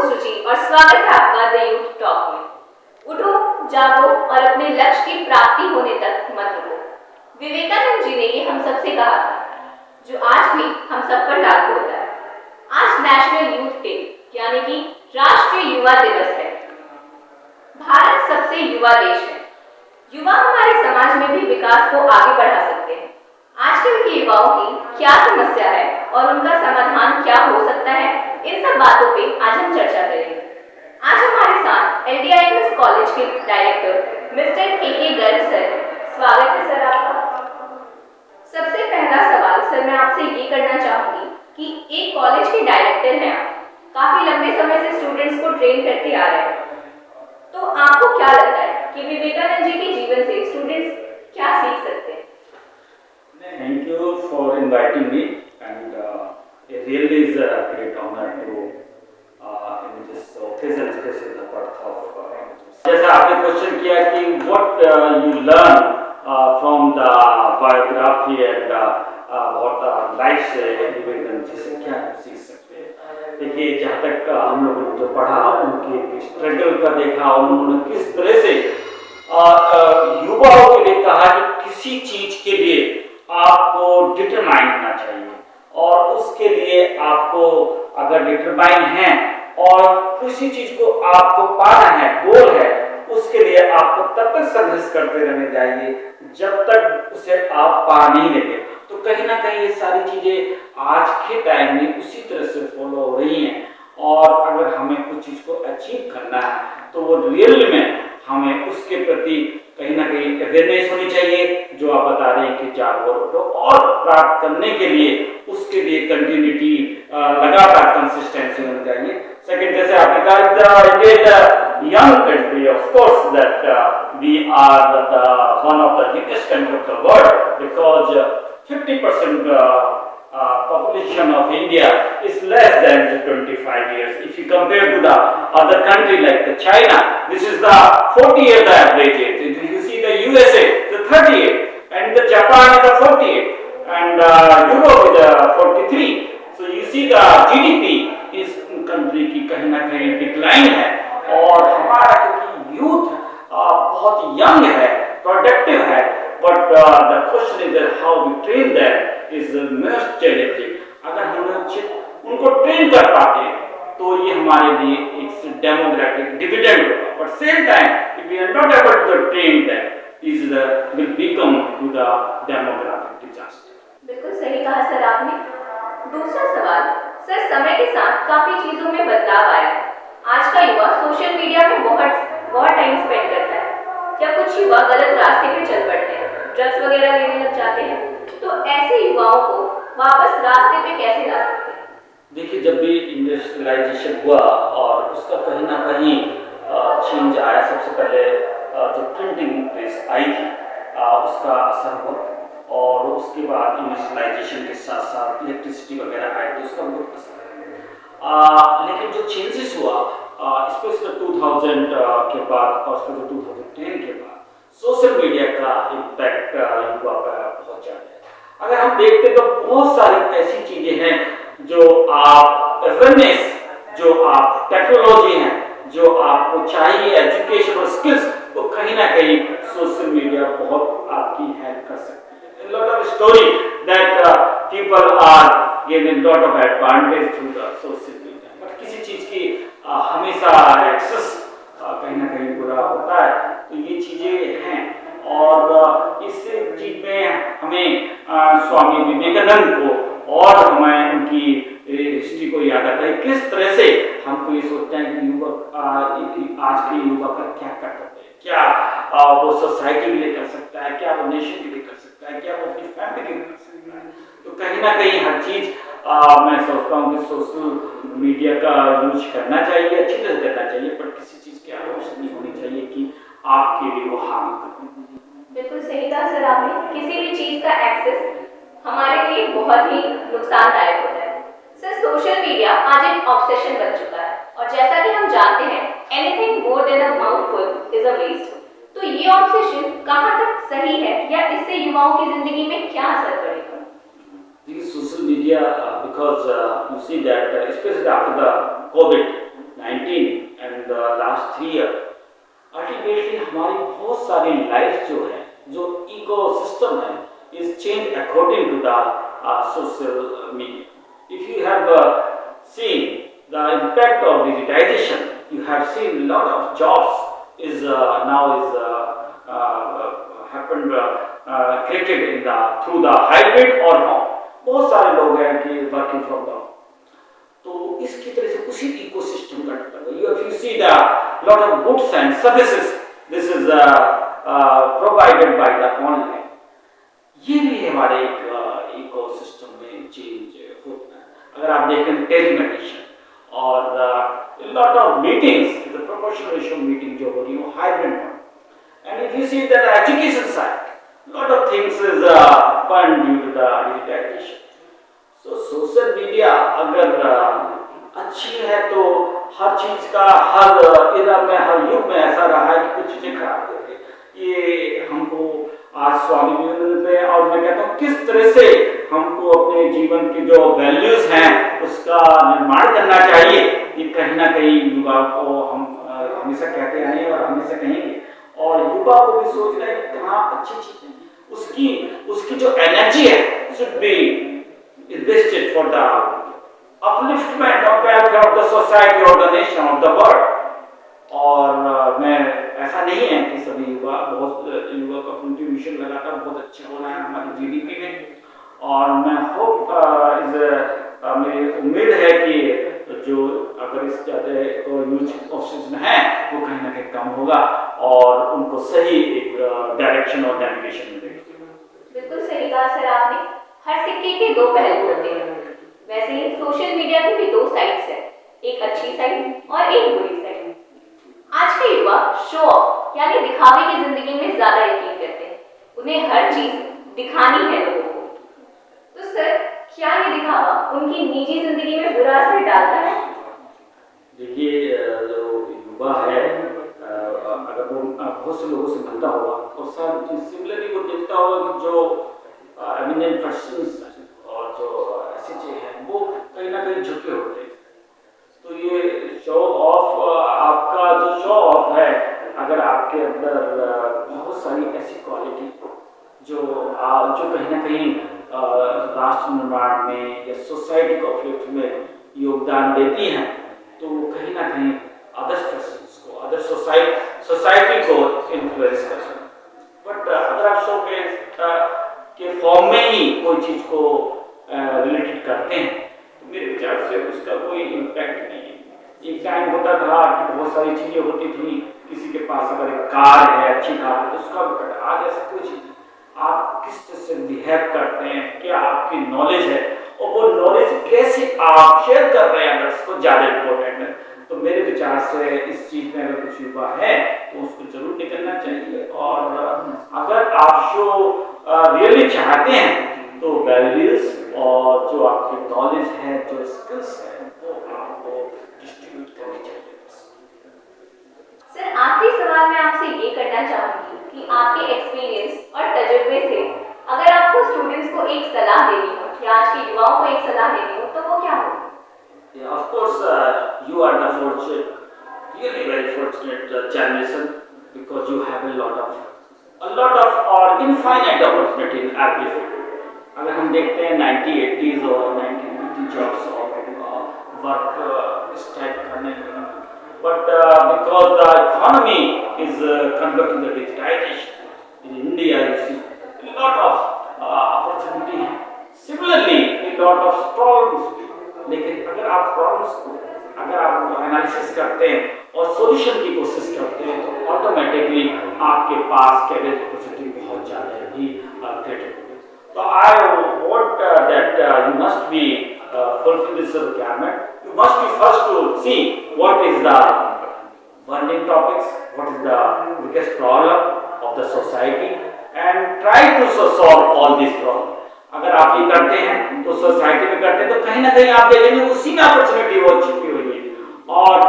सुचि और स्वागत है आपका द यूथ टॉक में। उठो, जागो और अपने लक्ष्य की प्राप्ति होने तक मत रुको। विवेकानंद जी ने ये हम सबसे कहा था, जो आज भी हम सब पर लागू होता है। आज नेशनल यूथ डे यानी कि राष्ट्रीय युवा दिवस है। भारत सबसे युवा देश है। युवा हमारे समाज में भी विकास को आगे बढ़ा सकते हैं। आजकल के युवाओं की क्या समस्या है और उनका समाधान क्या हो सकता है, इन सब बातों पे आज हम चर्चा करेंगे। आज हमारे साथ LDIMS कॉलेज के डायरेक्टर मिस्टर के गर्ग सर। स्वागत है सर आपका। सबसे पहला सवाल सर मैं आपसे ये करना चाहूंगी कि एक कॉलेज के डायरेक्टर हैं आप, काफी लंबे समय से स्टूडेंट्स को ट्रेन करते आ रहे हैं, तो आपको क्या लगता है कि विवेकानंद जी के जीवन से स्टूडेंट्स क्या सीख सकते हैं? Thank you for inviting me, and it really is a great honor to in this occasion, especially the birth of. जैसा आपने क्वेश्चन किया कि what you learn from the biography and what life से विवेकानंद जी से क्या सीख सकते हैं। देखिए, जहाँ तक हम लोगों ने जो पढ़ा, उनके स्ट्रगल का देखा, उन्होंने किस तरह से युवाओं के लिए कहा कि किसी चीज के लिए आपको डिटरमाइन होना चाहिए, और उसके लिए आपको अगर डिटरमाइन है और किसी चीज को आपको पाना है, गोल है, उसके लिए आपको तब तक संघर्ष करते रहने चाहिए जब तक उसे आप पा नहीं लेंगे। तो कहीं ना कहीं ये सारी चीजें आज के टाइम में उसी तरह से फॉलो हो रही हैं, और अगर हमें कुछ चीज को अचीव करना है तो वो रियल में हमें उसके प्रति कहीं ना कहीं अवेयरनेस होनी चाहिए, जो आप बता रहे हैं कि जागरूक और प्राप्त करने के लिए उसके लिए कंटिन्यूटी, लगातार कंसिस्टेंसी होनी चाहिए। सेकंड, जैसे आपने कहा, India is a young country, of course that we are one of the youngest country of the world, because 50% population of India is less than 25 years. If you compare to the other country like the China, this is the 40-year average age. If you see the USA, the 38, and the Japan is the 48, and Europe is 43. So you see the GDP इस country की कहीं ना कहीं decline है, और हमारा क्योंकि youth बहुत यंग है, प्रोडक्टिव है, but the question is that how we train them is the most challenging. अगर हम उनको ट्रेन कर पाते हैं तो ये हमारे लिए एक डेमोग्राफिक डिविडेंड होगा, but same time if we are not able to train them, is will become to the demographic disaster. बिल्कुल सही कहा सर आपने। दूसरा सवाल सर, समय के साथ काफी चीजों में बदलाव आया है। आज का युवा सोशल मीडिया में बहुत टाइम स्पेंड करता है, या कुछ युवा गलत रास्ते पे चल पड़ते हैं, ड्रग्स वगैरह लेने लग जाते हैं, तो ऐसे युवाओं को वापस रास्ते पे कैसे ला सकते हैं? देखिए, जब भी इंडस्ट्रियलाइजेशन हुआ और उसका कहीं ना कहीं चेंज आया, सबसे पहले जो प्रिंटिंग प्रेस आई थी उसका असर हुआ, और उसके बाद इंडस्ट्रियलाइजेशन के साथ साथ इलेक्ट्रिसिटी वगैरह आई तो उसका बहुत असर है। लेकिन जो चेंजेस हुआ स्पेशली 2000 के बाद और फिर 2010 के बाद सोशल मीडिया का इम्पैक्ट युवा पर बहुत ज़्यादा है। अगर हम देखते तो बहुत सारी ऐसी चीजें हैं जो आप अवेयरनेस, जो आप टेक्नोलॉजी हैं, जो आपको चाहिए एजुकेशन और स्किल्स, तो कहीं ना कहीं सोशल मीडिया बहुत आपकी हेल्प कर सकती है। Lot of story that people are getting lot of advantage through the social media, but किसी चीज की हमेशा एक्सेस कहीं ना कहीं बुरा होता है। तो ये चीजें हैं, और इस चीज में हमें स्वामी विवेकानंद को और हमें उनकी हिस्ट्री को याद आता है, किस तरह से हमको ये सोचना है कि युवक आज के युवा का क्या कर्तव्य है, क्या वो सोसाइटी के लिए कर सकता है, क्या वो नेशन के लिए कर सकता है, क्या वो अपनी फैमिली के लिए कर सकता है। तो कहीं ना कहीं हर चीज मैं सोचता हूँ कि सोशल मीडिया का यूज करना चाहिए, अच्छी तरह करना चाहिए, पर किसी चीज की आवश्यकता नहीं होनी चाहिए कि आपके लिए वो हार्म करे। बिल्कुल सही कहा सर आपने। किसी भी चीज का एक्सेस हमारे लिए बहुत ही नुकसानदायक होता है। सर, सोशल मीडिया आज एक ऑब्सेशन बन चुका है, और जैसा कि हम जानते हैं, anything more than a mouthful is a waste. तो ये ऑब्सेशन कहाँ तक सही है, या इससे युवाओं की जिंदगी में क्या असर पड़ेगा? Social media, because you see that especially after the COVID-19 social media. If you have seen the impact of digitization, you have seen a lot of jobs is now is happened created in the through the hybrid or home. बहुत सारे लोग हैं कि working from the, तो इसकी तरह से उसी इकोसिस्टम का if you see the lot of goods and services, this is provided by the online. ये भी हमारे एक इकोसिस्टम में चेंज होता है. अगर आप देखें टेलीमेडिसिन और lot of meetings, the proportional ratio meeting जो हो रही है वो हाइब्रिड है. And if you see that education side, lot of things is burned due to the digitization. So social media अगर अच्छी है तो हर चीज का हर इरा में हर युग में ऐसा रहा है कि कुछ चीजें खराब होती है. ये हमको आज स्वामी विवेकानंद पे, और मैं कहता हूँ किस तरह से हमको अपने जीवन के जो वैल्यूज हैं उसका निर्माण करना चाहिए, ये कहीं ना कहीं युवा को हम हमेशा कहते आए हैं और हमेशा कहेंगे. और युवा को भी सोचना है कि कहाँ अच्छी चीज है, उसकी जो एनर्जी है should be invested for the upliftment of welfare of the society or the nation of the world. और मैं ऐसा नहीं है कि सभी युवा का कंट्रीब्यूशन लगातार बहुत अच्छा हो रहा है हमारी जीडीपी में, और मैं होप मेरी उम्मीद है कि जो अगर इस ज़्यादा यूज ऑप्शन है वो कहीं ना कहीं कम होगा और उनको सही एक डायरेक्शन और नेविगेशन मिलेगी. बिल्कुल सही कहा सर आपने. हर सिक्के के दो पहलू होते हैं. वैसे ही सोशल मीडिया की भी दो साइड्स है, एक अच्छी साइड और एक बुरी साइड. आज के युवा शो ऑफ यानी दिखावे की जिंदगी में ज्यादा यकीन करते हैं. उन्हें हर चीज दिखानी है लोगों को. तो सर क्या ये दिखावा उनकी निजी जिंदगी में बुरा असर डालता है? देखिए जो युवा है अगर वो बहुत से लोगों से मिलता होगा और सिमिलरली वो देखता होगा कि जो एमिनेंट पर्सन्स और जो ऐसे हैं वो कहीं ना कहीं झुके होते हैं. तो ये शो ऑफ आपका जो शो ऑफ है, अगर आपके अंदर बहुत सारी ऐसी क्वालिटी जो कहीं ना कहीं राष्ट्र निर्माण में या सोसाइटी को अपलिफ्ट में योगदान देती हैं, तो कहीं ना कहीं अदर पर्सन्स को, अदर सोसाइटी को इन्फ्लुएंस कर सकते हैं. बट अगर आप शो के फॉर्म में ही कोई चीज़ को रिलेटेड करते हैं तो मेरे विचार से उसका कोई इम्पैक्ट नहीं है. एक टाइम होता था कि बहुत सारी चीज़ें होती थी, किसी के पास अगर एक कार है, अच्छी कार है तो उसका भी. आज ऐसा कोई चीज़ नहीं. आप किस तरह से बिहेव करते हैं, क्या आपकी नॉलेज है और वो नॉलेज कैसे आप शेयर कर रहे हैं अदर्स को ज़्यादा इम्पोर्टेंट है. तो मेरे विचार से इस चीज़ में अगर कुछ युवा है तो उसको जरूर निकलना चाहिए. और अगर आप शो रियली चाहते हैं तो वैल्यूज और जो आपकी नॉलेज है, जो स्किल्स है, वो आपको डिस्ट्रीब्यूट करनी चाहिए. सर आखिरी सवाल मैं आपसे ये करना चाहूंगी कि आपके एक्सपीरियंस और तजुर्बे से अगर आपको स्टूडेंट्स को एक सलाह देनी हो या आज के युवाओं को एक सलाह देनी हो तो वो क्या होगी? Yeah, of course, you are the fortunate, really very fortunate generation because you have a lot of or infinite opportunity in every field. अगर हम देखते हैं 1980s और 1990 jobs और work इस type करने में, but because the economy is converting the digitization in India, you see a lot of opportunity है. Similarly, a lot of problems. लेकिन अगर आप प्रॉब्लम्स को अगर आप एनालिसिस करते हैं और सॉल्यूशन की कोशिश करते हैं तो ऑटोमेटिकली आपके पास कैरियर अपॉर्चुनिटी बहुत ज़्यादा भी क्रिएटेड होगी. तो I want that you must be fulfil this requirement. You must be first to see what is the burning topics, what is the biggest problem of the society and try to solve all this problem. अगर आप ये करते हैं तो society में करते हैं तो कहीं ना कहीं आप देखेंगे उसी में अपॉर्चुनिटी वो छिपी हुई है. और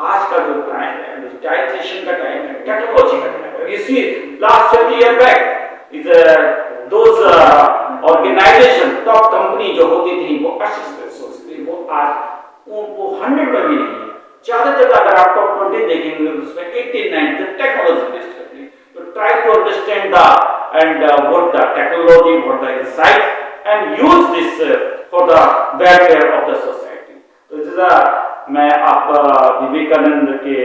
आज का जो टाइम है डिजिटाइजेशन का टाइम है, टेक्नोलॉजी का टाइम है. You see last 50 year back is those organisation top company जो होती थी वो 80% सोचती थी, वो आज वो 100 में भी नहीं है. ज्यादातर अगर आप टॉप 20 देखेंगे उसमें 18-19 टेक्नोलॉजी बेस्ड करती है. तो try to understand the and what the technology, what the insight and use this for the welfare of the society. तो जैसा मैं आप विवेकानंद के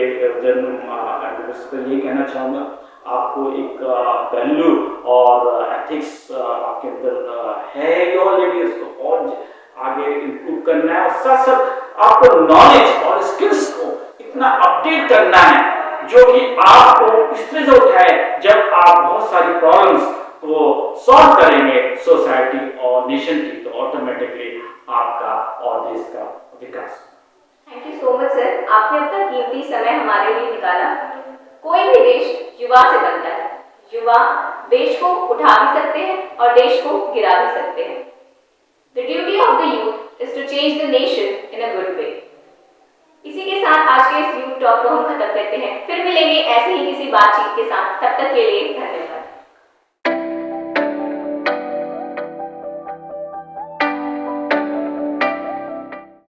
जन्म एनिवर्सरी पर ये कहना चाहूँगा, आपको एक वैल्यू और एथिक्स आपके अंदर है ये ऑलरेडी, उसको और आगे इम्प्रूव करना है, और साथ साथ आपको नॉलेज और स्किल्स को इतना अपडेट करना है जो कि आपको इस तरह से उठाए जब आप बहुत सारी प्रॉब्लम्स को सॉल्व करेंगे सोसाइटी और नेशन की, तो ऑटोमेटिकली आपका और देश का विकास। Thank you so much sir, आपने अपना कीमती समय हमारे लिए निकाला। कोई भी देश युवा से बनता है, युवा देश को उठा भी सकते हैं और देश को गिरा भी सकते हैं। The duty of the youth is to change the nation in a good way. इसी के साथ आज के इस यूथ टॉक को हम खत्म करते हैं, फिर मिलेंगे ऐसे ही किसी बातचीत के साथ, तब तक के लिए धन्यवाद।